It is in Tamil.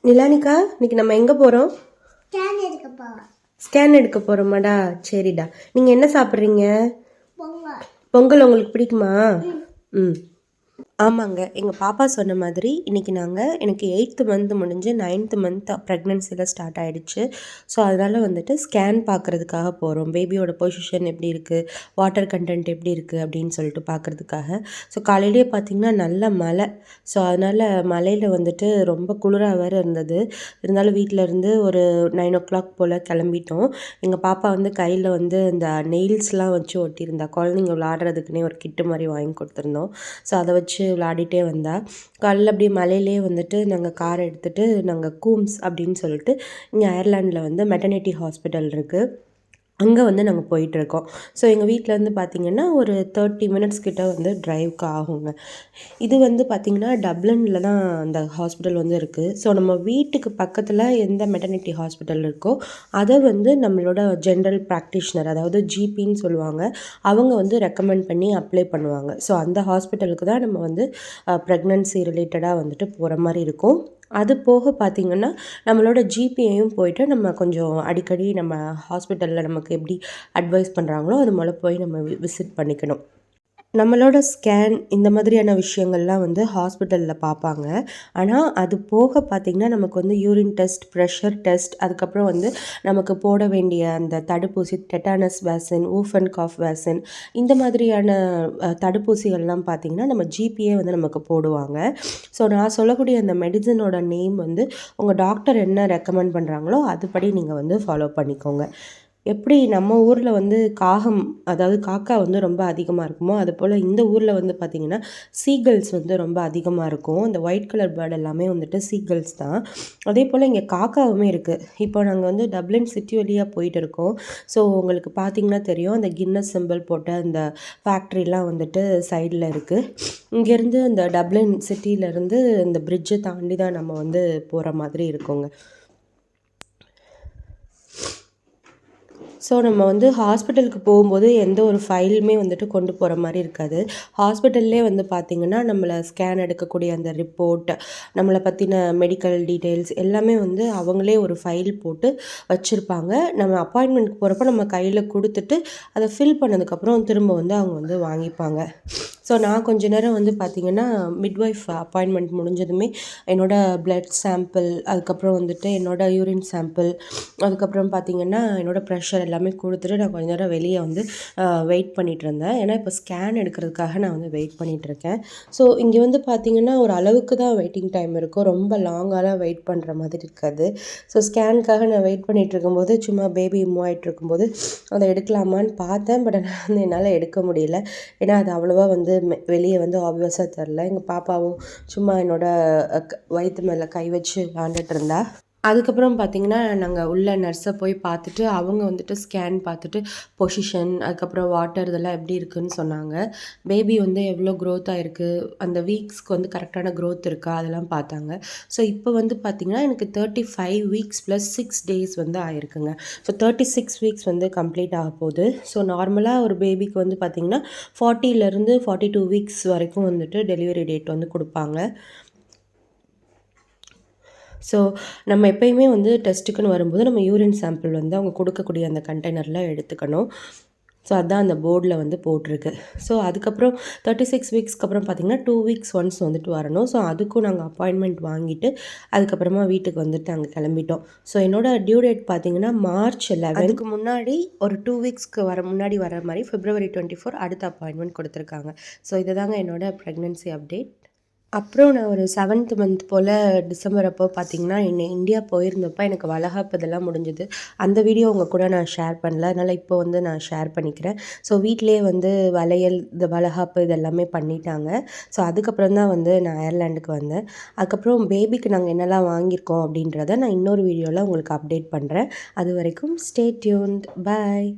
நிலானிகா, இன்னைக்கு நம்ம எங்கே போகிறோம்? ஸ்கேன் எடுக்க போறோம். ஸ்கேன் எடுக்க போகிறோமாடா? சரிடா. நீங்கள் என்ன சாப்பிட்றீங்க? பொங்கல். பொங்கல் உங்களுக்கு பிடிக்குமா? ம். ஆமாங்க, எங்கள் பாப்பா சொன்ன மாதிரி இன்றைக்கி எனக்கு 8th மந்த் முடிஞ்சு 9th மந்த் ப்ரெக்னென்சியில் ஸ்டார்ட் ஆகிடுச்சு. ஸோ அதனால் வந்துட்டு ஸ்கேன் பார்க்குறதுக்காக போகிறோம். பேபியோட பொசிஷன் எப்படி இருக்குது, வாட்டர் கண்டென்ட் எப்படி இருக்குது அப்படின்னு சொல்லிட்டு பார்க்குறதுக்காக. ஸோ காலையிலேயே பார்த்திங்கன்னா நல்ல மழை. ஸோ அதனால் மழையில் வந்துட்டு ரொம்ப குளிராக வேறு இருந்தது. இருந்தாலும் வீட்டிலேருந்து ஒரு 9 o'clock போல் கிளம்பிட்டோம். எங்கள் பாப்பா வந்து கையில் வந்து இந்த நெயில்ஸ்லாம் வச்சு ஒட்டியிருந்தா. குழந்தைங்க விளாடுறதுக்குன்னே ஒரு கிட்டு மாதிரி வாங்கி கொடுத்துருந்தோம். ஸோ அதை வச்சு விளாடிட்டே வந்தா. காலைல அப்படியே மலையிலே வந்துட்டு நாங்கள் காரை எடுத்துகிட்டு நாங்கள் கூம்ஸ் அப்படின்னு சொல்லிட்டு இங்கே அயர்லாண்டில் வந்து மெட்டர்னிட்டி ஹாஸ்பிட்டல் இருக்குது, அங்கே வந்து நாங்கள் போயிட்டுருக்கோம். ஸோ எங்கள் வீட்டிலேருந்து பார்த்திங்கன்னா ஒரு 30 minutes கிட்ட வந்து ட்ரைவ்க்கு ஆகுங்க. இது வந்து பார்த்திங்கன்னா டப்ளினில் தான் அந்த ஹாஸ்பிட்டல் வந்து இருக்குது. ஸோ நம்ம வீட்டுக்கு பக்கத்தில் எந்த மெட்டர்னிட்டி ஹாஸ்பிட்டல் இருக்கோ அதை வந்து நம்மளோட ஜென்ரல் ப்ராக்டிஷனர், அதாவது ஜிபின்னு சொல்லுவாங்க, அவங்க வந்து ரெக்கமெண்ட் பண்ணி அப்ளை பண்ணுவாங்க. ஸோ அந்த ஹாஸ்பிட்டலுக்கு தான் நம்ம வந்து ப்ரெக்னன்சி ரிலேட்டடாக வந்துட்டு போகிற மாதிரி இருக்கும். அது போக பார்த்திங்கன்னா நம்மளோட ஜிபியையும் போயிட்டு நம்ம கொஞ்சம் அடிக்கடி நம்ம ஹாஸ்பிட்டலில் நமக்கு எப்படி அட்வைஸ் பண்ணுறாங்களோ அது போல் போய் நம்ம விசிட் பண்ணிக்கணும். நம்மளோட ஸ்கேன் இந்த மாதிரியான விஷயங்கள்லாம் வந்து ஹாஸ்பிட்டலில் பார்ப்பாங்க. ஆனால் அது போக பார்த்திங்கன்னா நமக்கு வந்து யூரின் டெஸ்ட், ப்ரெஷர் டெஸ்ட், அதுக்கப்புறம் வந்து நமக்கு போட வேண்டிய அந்த தடுப்பூசி, tetanus vaccine, whoop and cough vaccine, இந்த மாதிரியான தடுப்பூசிகள்லாம் பார்த்திங்கன்னா நம்ம ஜிபியே வந்து நமக்கு போடுவாங்க. ஸோ நான் சொல்லக்கூடிய அந்த மெடிசனோட நேம் வந்து உங்கள் டாக்டர் என்ன ரெக்கமெண்ட் பண்ணுறாங்களோ அதுபடி நீங்கள் வந்து ஃபாலோ பண்ணிக்கோங்க. எப்படி நம்ம ஊரில் வந்து காகம், அதாவது காக்கா வந்து ரொம்ப அதிகமாக இருக்குமோ அதுபோல் இந்த ஊரில் வந்து பார்த்திங்கன்னா சீகல்ஸ் வந்து ரொம்ப அதிகமாக இருக்கும். இந்த ஒயிட் கலர் பேர்டு எல்லாமே வந்துட்டு சீகல்ஸ் தான். அதே போல் இங்கே காக்காவுமே இருக்குது. இப்போ நாங்கள் வந்து டப்ளின் சிட்டி வழியாக போயிட்டு இருக்கோம். ஸோ உங்களுக்கு பார்த்திங்கன்னா தெரியும், அந்த கின்னஸ் சிம்பிள் போட்ட அந்த ஃபேக்ட்ரிலாம் வந்துட்டு சைடில் இருக்குது. இங்கேருந்து இந்த டப்ளின் சிட்டியிலேருந்து இந்த பிரிட்ஜை தாண்டி தான் நம்ம வந்து போகிற மாதிரி இருக்குங்க. ஸோ நம்ம வந்து ஹாஸ்பிட்டலுக்கு போகும்போது எந்த ஒரு ஃபைலுமே வந்துட்டு கொண்டு போகிற மாதிரி இருக்காது. ஹாஸ்பிட்டல்லே வந்து பார்த்திங்கன்னா நம்மளை ஸ்கேன் எடுக்கக்கூடிய அந்த ரிப்போர்ட், நம்மளை பற்றின மெடிக்கல் டீட்டெயில்ஸ் எல்லாமே வந்து அவங்களே ஒரு ஃபைல் போட்டு வச்சுருப்பாங்க. நம்ம அப்பாயின்மெண்ட்க்கு போகிறப்ப நம்ம கையில் கொடுத்துட்டு அதை ஃபில் பண்ணதுக்கப்புறம் திரும்ப வந்து அவங்க வந்து வாங்கிப்பாங்க. ஸோ நான் கொஞ்ச நேரம் வந்து பார்த்திங்கன்னா மிட்வைஃப் அப்பாயின்மெண்ட் முடிஞ்சதுமே என்னோடய பிளட் சாம்பிள், அதுக்கப்புறம் வந்துட்டு என்னோடய யூரின் சாம்பிள், அதுக்கப்புறம் பார்த்திங்கன்னா என்னோடய ப்ரெஷர் எல்லாமே கொடுத்துட்டு நான் கொஞ்ச நேரம் வெளியே வந்து வெயிட் பண்ணிகிட்டு இருந்தேன். ஏன்னா இப்போ ஸ்கேன் எடுக்கிறதுக்காக நான் வந்து வெயிட் பண்ணிகிட்ருக்கேன். ஸோ இங்கே வந்து பார்த்திங்கன்னா ஒரு அளவுக்கு தான் வெயிட்டிங் டைம் இருக்கும், ரொம்ப லாங்காலாம் வெயிட் பண்ணுற மாதிரி இருக்காது. ஸோ ஸ்கேனுக்காக நான் வெயிட் பண்ணிகிட்டு இருக்கும்போது சும்மா பேபி மூவ் ஆகிட்டு இருக்கும்போது அதை எடுக்கலாமான்னு பார்த்தேன். பட் ஆனால் வந்து என்னால் எடுக்க முடியல. ஏன்னா அது அவ்வளோவா வந்து வெளியே வந்து ஆப்வியஸாக தெரில. எங்கள் பாப்பாவும் சும்மா என்னோடய வயிற்று மேலே கை வச்சு விளாண்டுட்டு இருந்தா. அதுக்கப்புறம் பார்த்திங்கன்னா நாங்கள் உள்ள நர்ஸை போய் பார்த்துட்டு அவங்க வந்துட்டு ஸ்கேன் பார்த்துட்டு பொசிஷன், அதுக்கப்புறம் வாட்டர் இதெல்லாம் எப்படி இருக்குதுன்னு சொன்னாங்க. பேபி வந்து எவ்வளோ க்ரோத் ஆகிருக்கு, அந்த வீக்ஸ்க்கு வந்து கரெக்டான க்ரோத் இருக்கா அதெல்லாம் பார்த்தாங்க. ஸோ இப்போ வந்து பார்த்திங்கன்னா எனக்கு 35 weeks + 6 days வந்து ஆயிருக்குங்க. ஸோ 36 weeks வந்து கம்ப்ளீட் ஆக போகுது. ஸோ நார்மலாக ஒரு பேபிக்கு வந்து பார்த்திங்கன்னா 40 42 weeks வரைக்கும் வந்துட்டு டெலிவரி டேட் வந்து கொடுப்பாங்க. ஸோ நம்ம எப்பயுமே வந்து டெஸ்ட்டுக்குன்னு வரும்போது நம்ம யூரின் சாம்பிள் வந்து அவங்க கொடுக்கக்கூடிய அந்த கண்டெய்னரில் எடுத்துக்கணும். ஸோ அதுதான் அந்த போர்டில் வந்து போட்டிருக்கு. ஸோ அதுக்கப்புறம் 36 weeksக்கு அப்புறம் பார்த்திங்கன்னா 2 weeks ஒன்ஸ் வந்துட்டு வரணும். ஸோ அதுக்கும் நாங்கள் அப்பாயின்மெண்ட் வாங்கிட்டு அதுக்கப்புறமா வீட்டுக்கு வந்துட்டு நாங்கள் கிளம்பிட்டோம். ஸோ என்னோடய டியூ டேட் பார்த்திங்கன்னா March 11. அதுக்கு முன்னாடி ஒரு 2 weeksக்கு முன்னாடி வர மாதிரி February 24 அடுத்த அப்பாயின்மெண்ட் கொடுத்துருக்காங்க. ஸோ இதுதாங்க என்னோடய ப்ரெக்னென்சி அப்டேட். அப்புறம் நான் ஒரு 7th மந்த் போல் டிசம்பர் அப்போ பார்த்திங்கன்னா இந்தியா போயிருந்தப்போ எனக்கு வளகாப்பு இதெல்லாம் முடிஞ்சுது. அந்த வீடியோ உங்கள் கூட நான் ஷேர் பண்ணல, அதனால் இப்போ வந்து நான் ஷேர் பண்ணிக்கிறேன். ஸோ வீட்டிலே வந்து வளையல், இந்த வளகாப்பு இதெல்லாமே பண்ணிட்டாங்க. ஸோ அதுக்கப்புறம் தான் வந்து நான் அயர்லாண்டுக்கு வந்தேன். அதுக்கப்புறம் பேபிக்கு நாங்கள் என்னெல்லாம் வாங்கியிருக்கோம் அப்படின்றத நான் இன்னொரு வீடியோவில் உங்களுக்கு அப்டேட் பண்ணுறேன். அது வரைக்கும் ஸ்டே டியூன்ட். பாய்.